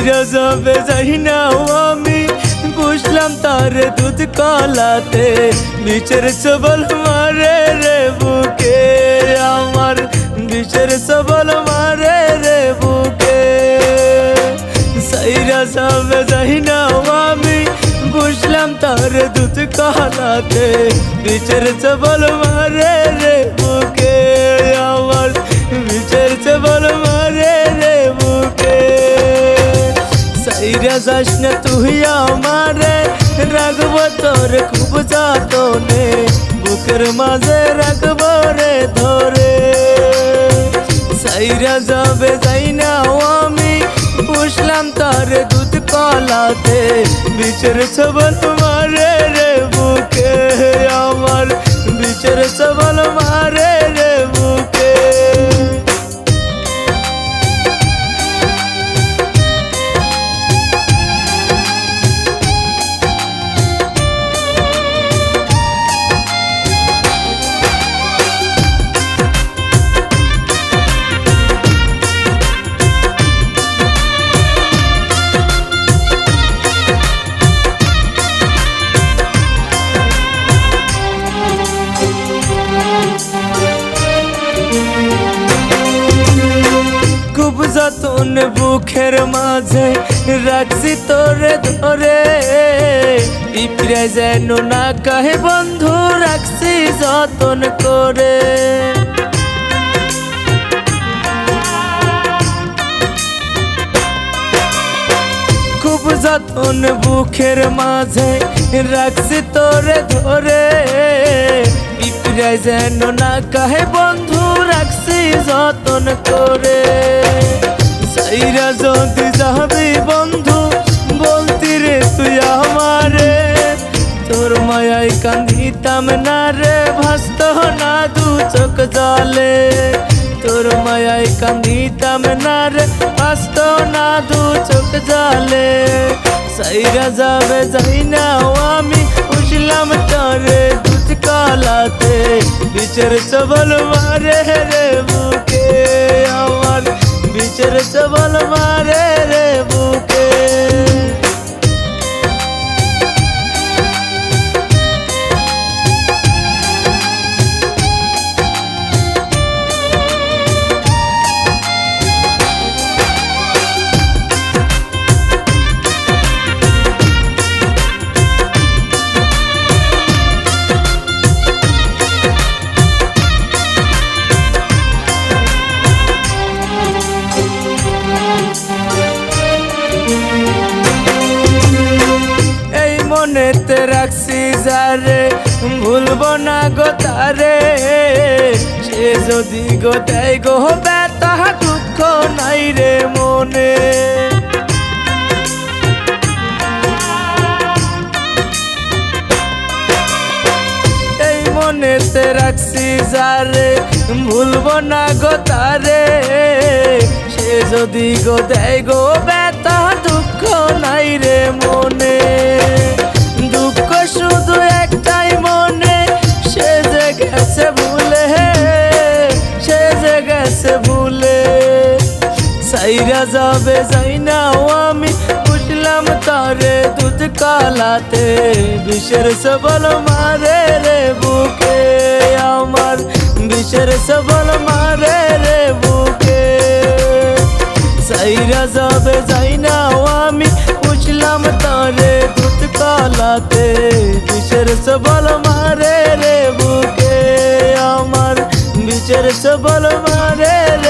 সাইরা যাবে যাই না আমি পুষলাম তার দুধ কলাতে বিচের সবল মারে রে বুকে আমার বিচের সবল মারে রে বুকে সাইরা যাবে যাই না আমি পুষলাম তার দুধ কলাতে বিচের সবল মারে রে বুকে আমার বিচের সবল মারে রে বুকে সাইরা যাস না তুই আমারে রাখবো তোর খুব যতনে বুকের মাঝে রাখবো রে ধরে সাইরা যাবে যাই না আমি পুষলাম তার দুধ কলাতে বিচের সবল মারে রে বুকে আমার বিচের সবল মারে রে বুকে যতন বুকের মাঝে রাখছি তোরে ধরে পিঁপড়ে যেন না কাহে বন্ধু রাখছি যতন করে খুব যতন বুকের মাঝে রাখছি তোরে ধরে পিঁপড়ে যেন না কাহে বন্ধু রাখছি যতন করে সাইরা যদি যাবি বন্ধু বলতি রে তুই আমারে তোর মায়ায় কান্দিতাম না রে ভাসত না দু চোখ জলে তোর মায়ায় কান্দিতাম না রে ভাসত না দু চোখ জলে সাইরা যাবে যাই না আমি পুষলাম তোরে দুধ কলাতে বিচের সবল মারে রে বুকে আমার বিচের সবল মারে রে বুকে মনেতে রাখছি যারে ভুলবো না গো তারে সে যদি গো দেয় গো ব্যথা দুঃখ নাই রে মনে এই মনেতে রাখছি যারে ভুলবো না গো তারে সে যদি গো দেয় গো ব্যথা দুঃখ নাই রে মনে দুঃখ শুধু একটাই মনে সে যে গেছে ভুলে সে যে গেছে ভুলে সাইরা যাবে যাই না আমি পুষলাম তারে দুধ কলাতে বিচের সবল মারে রে বুকে আমার বিচের সবল মারে রে বুকে সাইরা যাবে যাই না আমি পুষলাম তারে দুধ কলাতে বিচের সবল মারে রে বুকে আমার বিচের সবল মারে রে